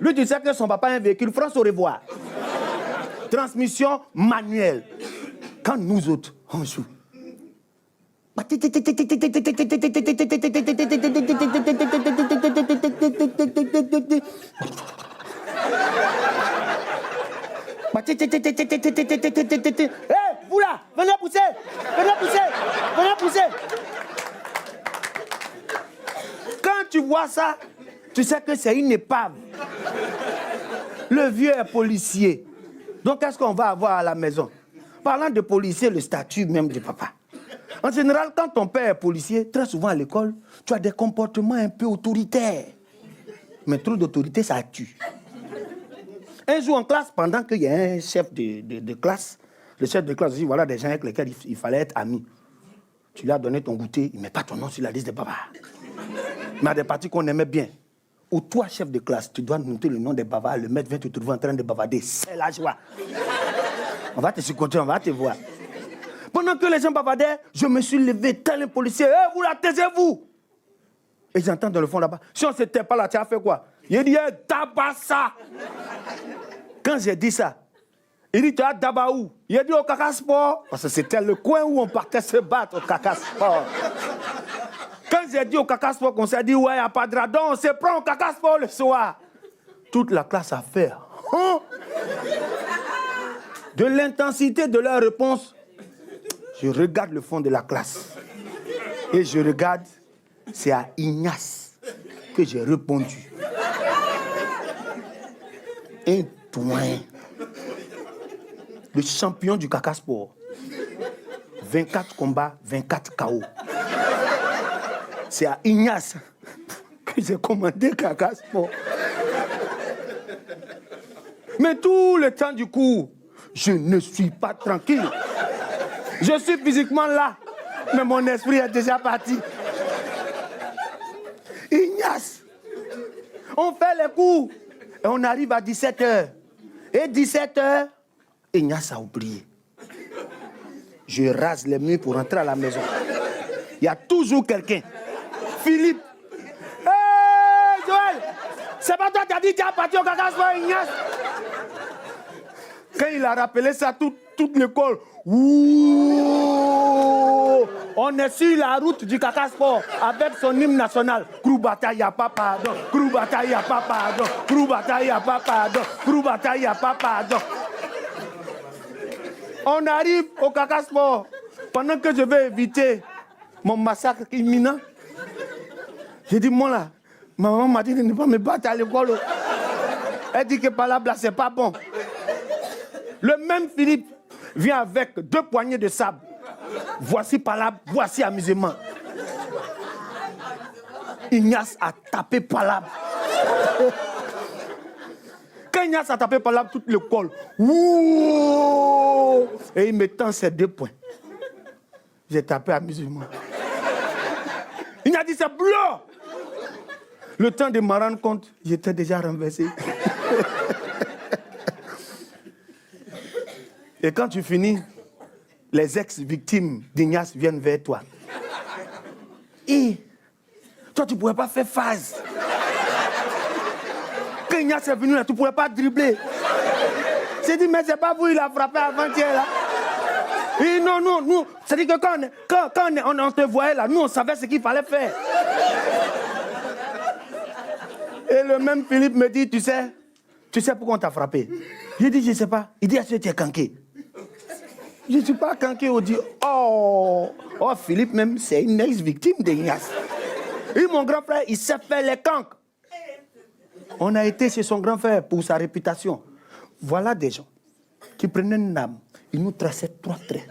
Lui, tu sais que son papa a un véhicule France au revoir. Transmission manuelle. Quand nous autres, on joue. Vous vois ça, tu sais que c'est une épave. Le vieux est policier. Donc, qu'est-ce qu'on va avoir à la maison? Parlant de policier, le statut même du papa. En général, quand ton père est policier, très souvent à l'école, tu as des comportements un peu autoritaires. Mais trop d'autorité, ça tue. Un jour en classe, pendant qu'il y a un chef de classe, le chef de classe dit, voilà des gens avec lesquels il fallait être ami. Tu lui as donné ton goûter, il ne met pas ton nom sur la liste de papa. Mais à des parties qu'on aimait bien. Ou toi, chef de classe, tu dois noter le nom des bavards, le maître vient te trouver en train de bavarder. C'est la joie. On va te surcoter, on va te voir. Pendant que les gens bavardaient, je me suis levé tel un policier. Eh, vous la taisez-vous? Et j'entends dans le fond là-bas. Si on ne s'était pas là, tu as fait quoi? Il dit, eh, Tabassa. Quand j'ai dit ça, il dit, tu as Dabaou. Il a dit au Caca Sport. Parce que c'était le coin où on partait se battre au Caca Sport. Quand j'ai dit au Caca Sport qu'on s'est dit, ouais, il n'y a pas de radon, on se prend au Caca Sport le soir. Toute la classe a fait. Hein? De l'intensité de leur réponse, je regarde le fond de la classe. Et je regarde, c'est à Ignace que j'ai répondu. Un toin. Le champion du Caca Sport. 24 combats, 24 KO. C'est à Ignace que j'ai commandé Caca Sport. Mais tout le temps du cours, je ne suis pas tranquille. Je suis physiquement là, mais mon esprit est déjà parti. Ignace, on fait les cours et on arrive à 17h. Et 17h, Ignace a oublié. Je rase les murs pour rentrer à la maison. Il y a toujours quelqu'un. Philippe. Hé, Joël, c'est pas toi qui as dit que tu as parti au Caca Sport, Ignace. Quand il a rappelé ça, toute l'école, ouh, on est sur la route du Caca Sport avec son hymne national. Crew bataille à pas pardon, crew bataille à pas pardon, crew bataille à pas pardon, crew bataille à pas pardon. On arrive au Caca Sport. Pendant que je vais éviter mon massacre imminent, j'ai dit, moi là, ma maman m'a dit de ne pas me battre à l'école. Elle dit que par là, c'est pas bon. Le même Philippe vient avec 2 poignées de sable. Voici Palabre, voici amusement. Ignace a tapé Palabre. Quand Ignace a tapé Palabre, toute l'école. Ouh! Et il me tend ses 2 poings. J'ai tapé amusement. Il a dit c'est bleu. Le temps de me rendre compte, j'étais déjà renversé. Et quand tu finis, les ex-victimes d'Ignace viennent vers toi. Et toi, tu ne pourrais pas faire phase. Quand Ignace est venu là, tu ne pourrais pas dribbler. J'ai dit, mais c'est pas vous, il a frappé avant-hier là. Et non, nous, c'est-à-dire que quand on te voyait là, nous, on savait ce qu'il fallait faire. Et le même Philippe me dit, tu sais pourquoi on t'a frappé? J'ai dit, je ne sais pas. Il dit, est-ce que tu es canqué? Je ne suis pas canqué. On dit, oh, Philippe même, c'est une ex-victime d'Ignace. Et mon grand frère, il sait faire les cancres. On a été chez son grand frère pour sa réputation. Voilà des gens qui prenaient une âme. Ils nous traçaient 3 traits.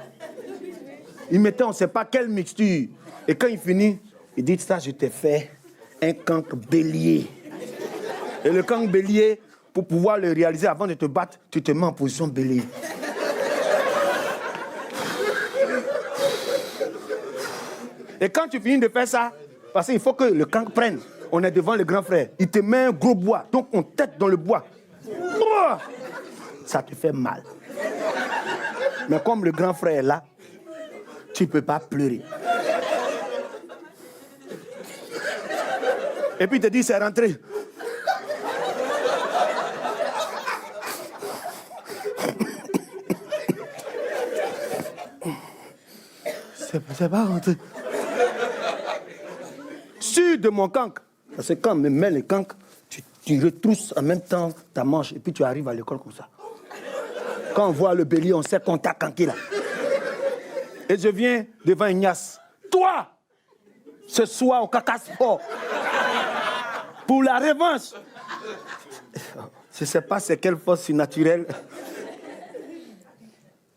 Ils mettaient on ne sait pas quelle mixture. Et quand il finit, il dit, ça, je t'ai fait un cancre bélier. Et le cancre bélier, pour pouvoir le réaliser avant de te battre, tu te mets en position bélier. Et quand tu finis de faire ça, parce qu'il faut que le cancre prenne, on est devant le grand frère, il te met un gros bois, donc on tête dans le bois. Ça te fait mal. Mais comme le grand frère est là, tu ne peux pas pleurer. Et puis il te dit, c'est rentré. C'est pas rentré. Sûr de mon cancre. Parce que quand on me met le cancre, tu retrousses en même temps ta manche et puis tu arrives à l'école comme ça. Quand on voit le bélier, on sait qu'on t'a canqué là. Et je viens devant Ignace. Toi, ce soir au Caca Sport, pour la revanche. Je ne sais pas c'est quelle force surnaturelle.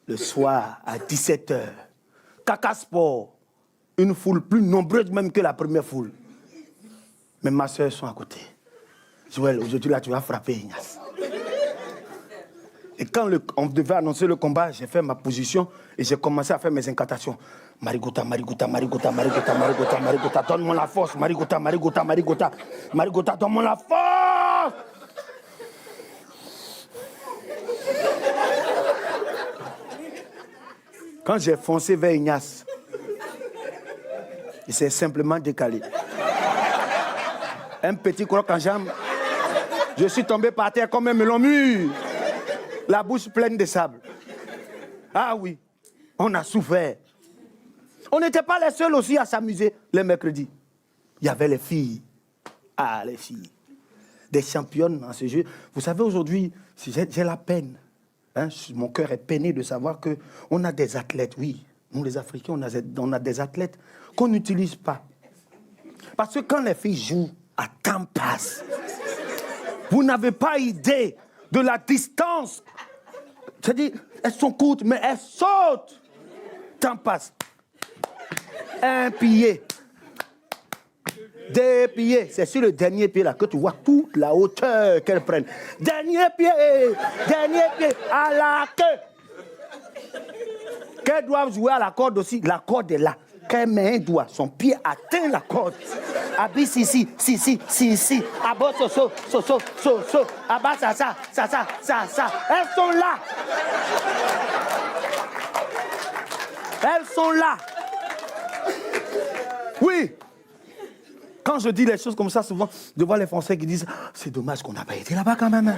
Le soir, à 17h, Caca Sport, une foule plus nombreuse même que la première foule. Mais ma soeur sont à côté. Joël, aujourd'hui là, tu vas frapper Ignace. Et quand on devait annoncer le combat, j'ai fait ma position et j'ai commencé à faire mes incantations. Marigota, Marigota, Marigota, Marigota, Marigota, Marigota, donne-moi la force. Marigota, Marigota, Marigota, Marigota, donne-moi la force. Quand j'ai foncé vers Ignace, il s'est simplement décalé. Un petit croc en jambe. Je suis tombé par terre comme un melon mûr. La bouche pleine de sable. Ah oui, on a souffert. On n'était pas les seuls aussi à s'amuser les mercredis. Il y avait les filles. Ah, les filles. Des championnes dans ce jeu. Vous savez, aujourd'hui, j'ai la peine. Hein, mon cœur est peiné de savoir qu'on a des athlètes. Oui, nous les Africains, on a des athlètes qu'on n'utilise pas. Parce que quand les filles jouent, à temps passe. Vous n'avez pas idée de la distance. C'est-à-dire, elles sont courtes, mais elles sautent. Temps passe. Un pied. Deux pieds. C'est sur le dernier pied là que tu vois toute la hauteur qu'elles prennent. Dernier pied à la queue. Qu'elles doivent jouer à la corde aussi. La corde est là. Qu'elle met un doigt, son pied atteint la corde. Abi si. Abo so. Aba ça. Elles sont là. Elles sont là. Oui. Quand je dis les choses comme ça, souvent, je vois les Français qui disent « C'est dommage qu'on n'a pas été là-bas quand même. »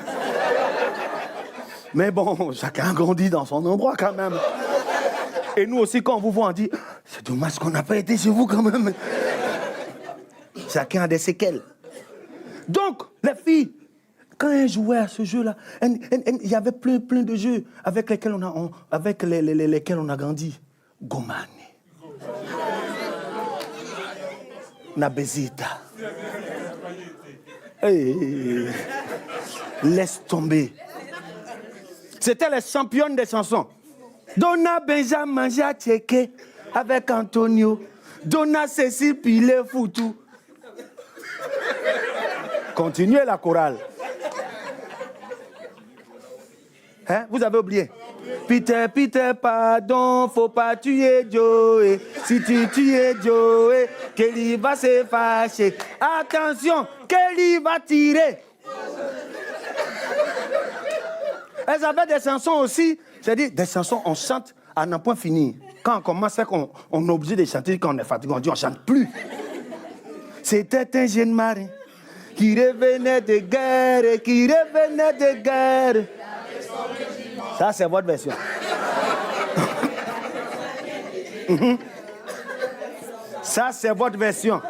Mais bon, chacun grandit dans son endroit quand même. Et nous aussi, quand on vous voit, on dit « C'est dommage qu'on n'a pas été chez vous quand même. » Chacun a des séquelles. Donc, les filles, quand elles jouaient à ce jeu-là, il y avait plein de jeux avec lesquels on a grandi. Gomane. Nabezita. Hey, laisse tomber. C'était les championnes des chansons. Donna Benjamin Jatcheke avec Antonio. Donna Cécile Pilé Foutou. Continuez la chorale. Hein? Vous avez oublié? Peter, pardon, faut pas tuer Joey. Si tu tues Joey, Kelly va se fâcher. Attention, Kelly va tirer. Elles avaient des chansons aussi, c'est-à-dire des chansons, on chante à n'en point fini. Quand on commence, c'est qu'on est obligé de chanter, quand on est fatigué, on dit on chante plus. C'était un jeune marin qui revenait de guerre, Ça, c'est votre version. Ça, c'est votre version.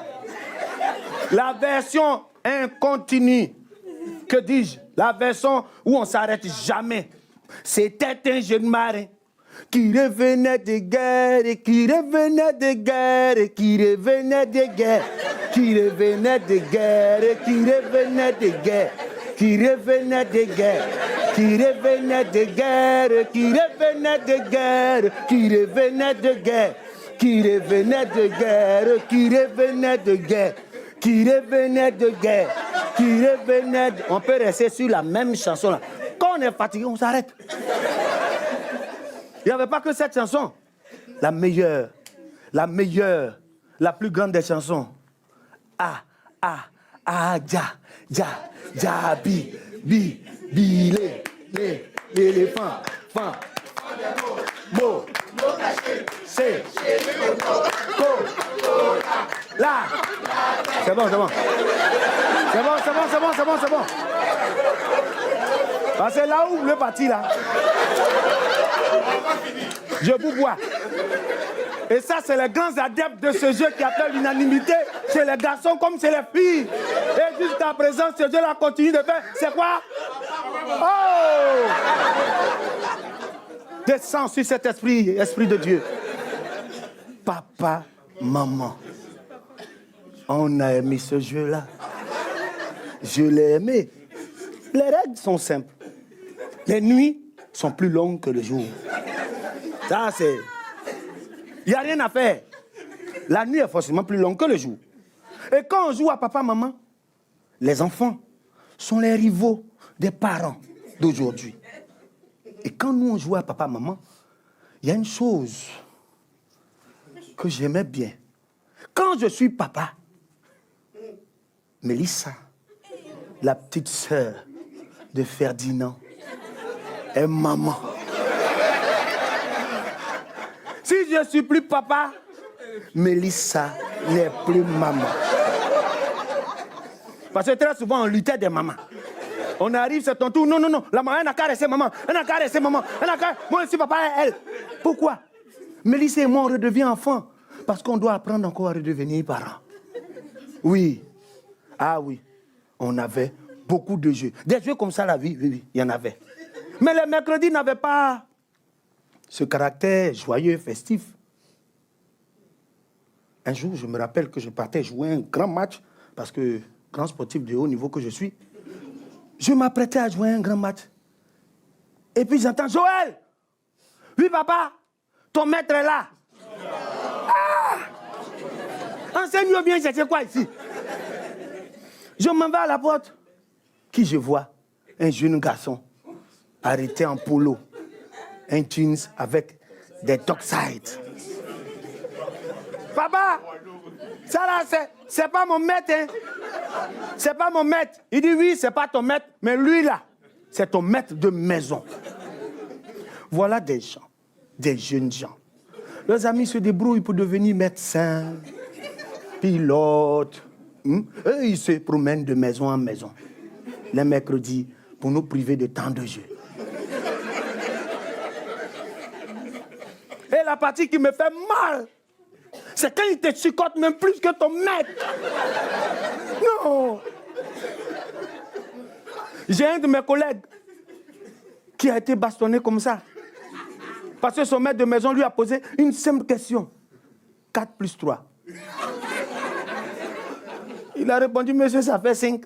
La version incontinue. Que dis-je? La version où on ne s'arrête jamais. C'était un jeune marin qui revenait de guerre, qui revenait de guerre. On peut rester sur la même chanson là. Quand on est fatigué, on s'arrête. Il n'y avait pas que cette chanson. La meilleure, la plus grande des chansons. L'éléphant, mo, c'est, là. C'est bon. Parce que là où le parti là, je vous vois. Et ça, c'est les grands adeptes de ce jeu qui a fait l'unanimité chez les garçons comme chez les filles. Et jusqu'à présent, ce jeu-là continue de faire. C'est quoi? Oh! Descends sur cet esprit de Dieu. Papa, maman, on a aimé ce jeu-là. Je l'ai aimé. Les règles sont simples. Les nuits sont plus longues que le jour. Ça, c'est... Il n'y a rien à faire. La nuit est forcément plus longue que le jour. Et quand on joue à papa, maman, les enfants sont les rivaux des parents d'aujourd'hui. Et quand nous, on joue à papa, maman, il y a une chose que j'aimais bien. Quand je suis papa, Mélissa, la petite sœur de Ferdinand, est maman. Si je ne suis plus papa, Mélissa n'est plus maman. Parce que très souvent, on luttait des mamans. On arrive, c'est ton tour. Non, non, non. La maman, elle n'a qu'à rester maman. Elle n'a qu'à rester maman. Moi, je suis papa, elle. Pourquoi? Mélissa et moi, on redevient enfants. Parce qu'on doit apprendre encore à redevenir parents. Oui. Ah oui. On avait beaucoup de jeux. Des jeux comme ça, la vie, oui, il y en avait. Mais les mercredis n'avaient pas ce caractère joyeux, festif. Un jour, je me rappelle que je partais jouer un grand match, parce que grand sportif de haut niveau que je suis, je m'apprêtais à jouer un grand match. Et puis j'entends, Joël! Oui, papa, ton maître est là. Ah! Enseigne-moi bien, c'est quoi ici? Je m'en vais à la porte. Qui je vois? Un jeune garçon, arrêté en polo, un jeans avec des dockside. Papa, ça là, c'est pas mon maître, hein? C'est pas mon maître. Il dit oui, c'est pas ton maître, mais lui là, c'est ton maître de maison. Voilà des gens, des jeunes gens. Leurs amis se débrouillent pour devenir médecins, pilotes. Eux, ils se promènent de maison en maison. Les mercredis, pour nous priver de temps de jeu. Et la partie qui me fait mal, c'est quand il te chicote même plus que ton maître. Non. J'ai un de mes collègues qui a été bastonné comme ça. Parce que son maître de maison lui a posé une simple question. 4 plus 3. Il a répondu, monsieur, ça fait 5.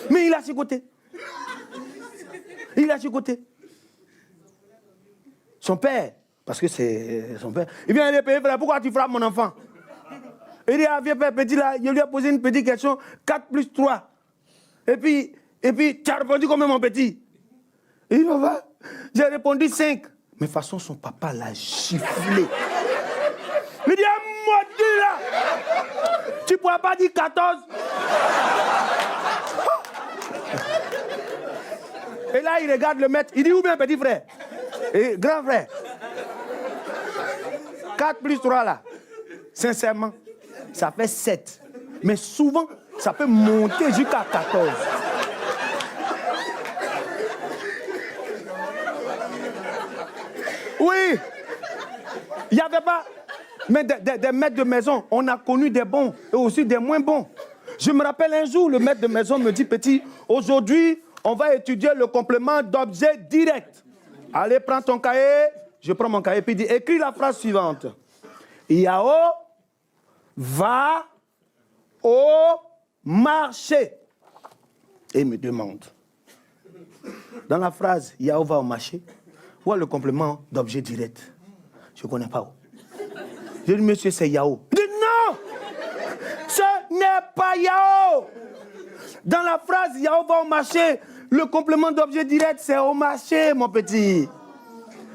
Mais il a chicoté. Il a chicoté. Son père, parce que c'est son père, il vient lui payer, pourquoi tu frappes mon enfant? Il dit, ah, viens père, petit là, il lui a posé une petite question, 4 plus 3. Et puis, tu as répondu combien mon petit? Il dit, papa, j'ai répondu 5. Mais de toute façon, son papa l'a giflé. Il dit, ah, maudit là, tu ne pourras pas dire 14. Et là, il regarde le maître, il dit, où bien petit frère? Et grand frère. 4 plus 3 là, sincèrement, ça fait 7. Mais souvent, ça peut monter jusqu'à 14. Oui, il n'y avait pas... Mais des maîtres de maison, on a connu des bons et aussi des moins bons. Je me rappelle un jour, le maître de maison me dit, petit, aujourd'hui, on va étudier le complément d'objet direct. Allez, prends ton cahier. Je prends mon cahier, puis il dit, écris la phrase suivante. Yao va au marché. Et il me demande, dans la phrase, Yao va au marché, où est le complément d'objet direct? Je ne connais pas. Je dis, monsieur, c'est Yao. Il dit, non, ce n'est pas Yao. Dans la phrase, Yao va au marché, le complément d'objet direct, c'est au marché, mon petit.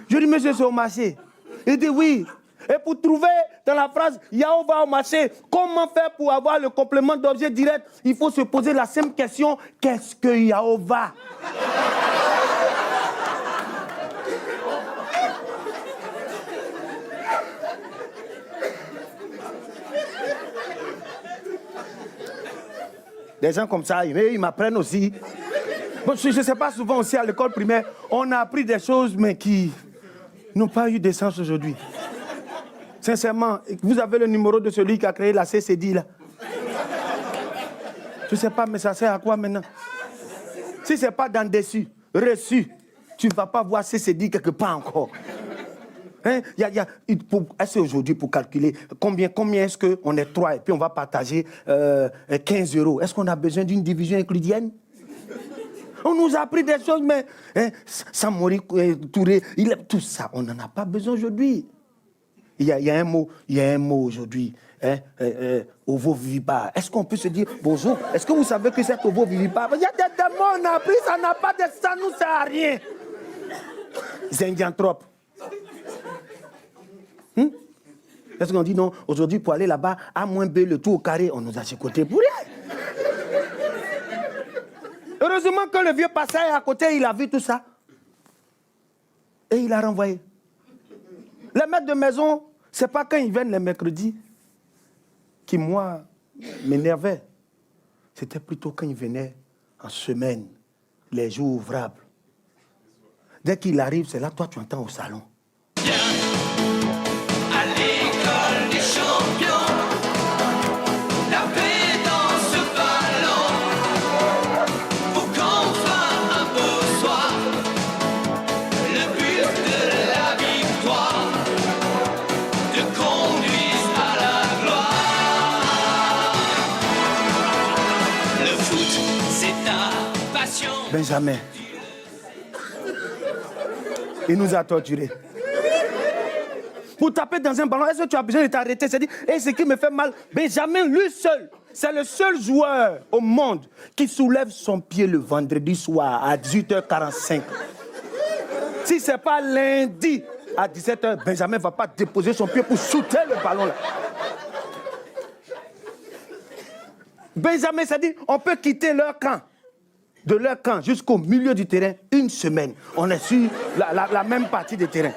Je dis, monsieur, c'est au marché. Il dit, oui. Et pour trouver dans la phrase, Yao va au marché, comment faire pour avoir le complément d'objet direct? Il faut se poser la simple question, qu'est-ce que Yao va? Des gens comme ça, ils m'apprennent aussi. Bon, je ne sais pas, souvent aussi à l'école primaire, on a appris des choses, mais qui n'ont pas eu de sens aujourd'hui. Sincèrement, vous avez le numéro de celui qui a créé la CCD, là. Je ne sais pas, mais ça sert à quoi maintenant? Si ce n'est pas dans dessus, reçu, tu ne vas pas voir CCD quelque part encore. Hein, est-ce aujourd'hui pour calculer combien est-ce qu'on est 3 et puis on va partager 15 €? Est-ce qu'on a besoin d'une division euclidienne? On nous a appris des choses, mais hein, Samori Touré, tout ça, on n'en a pas besoin aujourd'hui. Il y a un mot aujourd'hui, hein, ovovivipare. Est-ce qu'on peut se dire bonjour? Est-ce que vous savez que c'est ovovivipare? Il y a des mots on a appris, ça n'a pas de, ça nous sert à rien. Zindianthrope. Est-ce qu'on dit non, aujourd'hui pour aller là-bas, A-B, le tout au carré, on nous a chicoté pour rien. Heureusement que le vieux passait à côté, il a vu tout ça. Et il a renvoyé. Les maîtres de maison, c'est pas quand ils viennent les mercredis qui, moi, m'énervaient. C'était plutôt quand ils venaient en semaine, les jours ouvrables. Dès qu'il arrive, c'est là, toi, tu entends au salon. Viens à l'école des champions, taper dans ce ballon, pour qu'enfin un beau soir, le but de la victoire te conduise à la gloire. Le foot, c'est ta passion. Benjamin. Il nous a torturés. Pour taper dans un ballon, est-ce que tu as besoin de t'arrêter? C'est-à-dire, et ce qui me fait mal, Benjamin, lui seul, c'est le seul joueur au monde qui soulève son pied le vendredi soir à 18h45. Si ce n'est pas lundi à 17h, Benjamin ne va pas déposer son pied pour soutenir le ballon là. Benjamin, c'est-à-dire, on peut quitter leur camp. De leur camp jusqu'au milieu du terrain, une semaine. On est sur la même partie du terrain.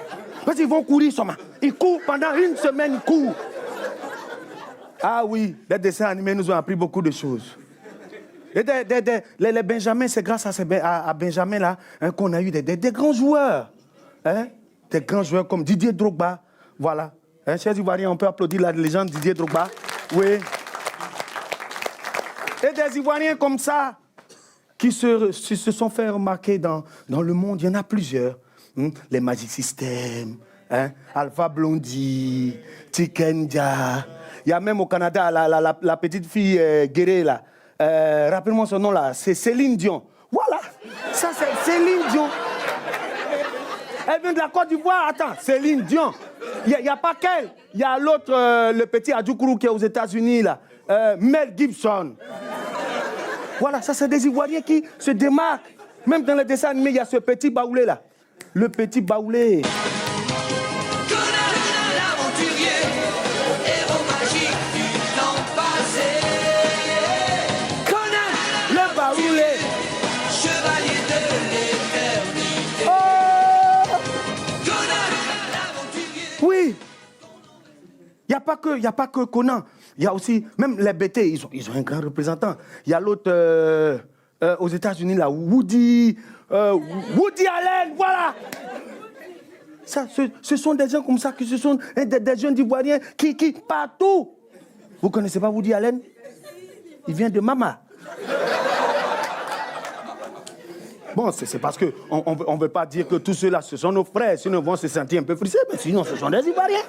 Parce qu'ils vont courir seulement. Ils courent pendant une semaine, ils courent. Ah oui, les dessins animés nous ont appris beaucoup de choses. Et les Benjamins, c'est grâce à Benjamin là hein, qu'on a eu des grands joueurs. Hein? Des grands joueurs comme Didier Drogba. Voilà. Hein, chers Ivoiriens, on peut applaudir la légende Didier Drogba. Oui. Et des Ivoiriens comme ça, qui se sont fait remarquer dans le monde. Il y en a plusieurs. Les Magic System, hein? Alpha Blondie, Tikenja. Il y a même au Canada la petite fille Guéré, là. Rappelle-moi son nom, là. C'est Céline Dion. Voilà. Ça, c'est Céline Dion. Elle vient de la Côte d'Ivoire. Attends, Céline Dion. Il n'y a pas qu'elle. Il y a l'autre, le petit Adjoukourou qui est aux États-Unis, là. Mel Gibson. Voilà, ça c'est des Ivoiriens qui se démarquent. Même dans les dessins animés, il y a ce petit baoulé là. Le petit baoulé. Conan, l'aventurier, héros magique du temps passé. Conan, le baoulé. Chevalier de l'éternité. Oh! Conan, l'aventurier. Oui. Il n'y a pas que Conan. Il y a aussi, même les BT, ils ont un grand représentant. Il y a l'autre aux États-Unis, là, Woody Allen, voilà. Ça, ce sont des gens comme ça, ce sont des jeunes Ivoiriens qui partout. Vous ne connaissez pas Woody Allen? Il vient de Mama. Bon, c'est parce qu'on ne veut pas dire que tous ceux-là, ce sont nos frères, sinon ils vont se sentir un peu frustrés, mais sinon ce sont des Ivoiriens.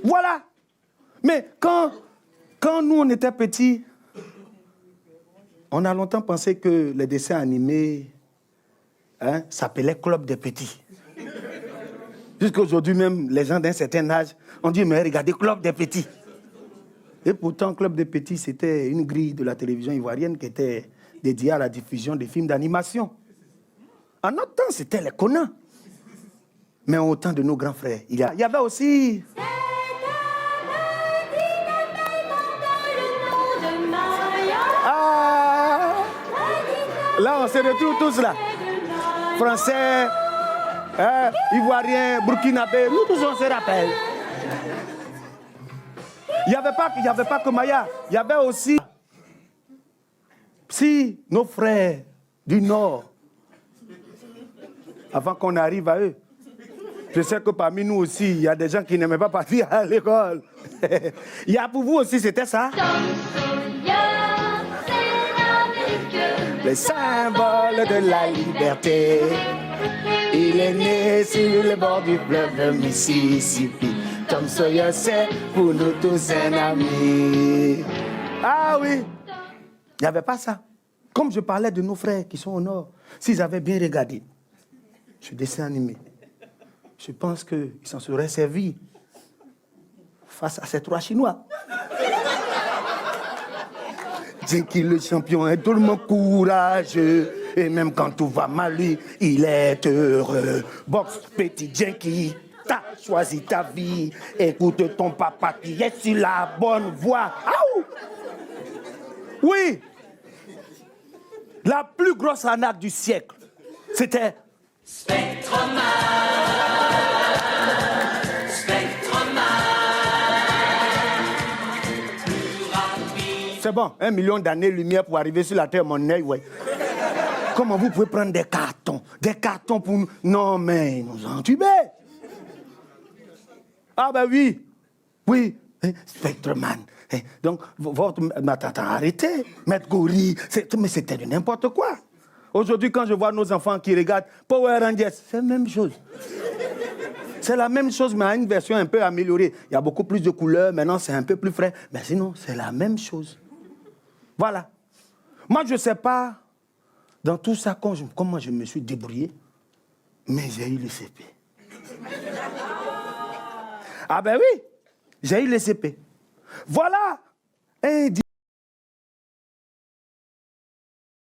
Voilà. Mais quand nous, on était petits, on a longtemps pensé que les dessins animés hein, s'appelaient Club des Petits. Jusqu'aujourd'hui même, les gens d'un certain âge ont dit, mais regardez, Club des Petits. Et pourtant, Club des Petits, c'était une grille de la télévision ivoirienne qui était dédiée à la diffusion des films d'animation. En notre temps, c'était les Conan. Mais au temps de nos grands frères, il y avait aussi... Là, on se retrouve tous là. Français, Ivoiriens, Burkinabés, nous tous on se rappelle. Il n'y avait pas que Maya, il y avait aussi... Si nos frères du Nord, avant qu'on arrive à eux, je sais que parmi nous aussi, il y a des gens qui n'aimaient pas partir à l'école. Il y a pour vous aussi, c'était ça? Les symboles de la liberté. Il est né sur le bord du fleuve Mississippi. Tom Sawyer, c'est pour nous tous un ami. Ah oui, il n'y avait pas ça. Comme je parlais de nos frères qui sont au nord, s'ils avaient bien regardé ce dessin animé, je pense qu'ils s'en seraient servis face à ces trois Chinois. Jenki le champion est tellement courageux. Et même quand tout va mal, lui, il est heureux. Box, petit Jenki, t'as choisi ta vie. Écoute ton papa qui est sur la bonne voie. Aouh! Oui! La plus grosse arnaque du siècle, c'était... Spectreman. C'est bon, 1 million d'années-lumière pour arriver sur la Terre, mon œil, ouais. Comment vous pouvez prendre des cartons pour nous... Non, mais ils nous ont tués. Ah ben oui, Spectreman. Donc, votre... Attends, arrêtez, Maître Gorille, mais c'était de n'importe quoi. Aujourd'hui, quand je vois nos enfants qui regardent Power Rangers, c'est la même chose. C'est la même chose, mais à une version un peu améliorée. Il y a beaucoup plus de couleurs, maintenant c'est un peu plus frais. Mais sinon, c'est la même chose. Voilà. Moi, je ne sais pas, dans tout ça, comment je me suis débrouillé, mais j'ai eu le CP. Ah ben oui, j'ai eu le CP. Voilà un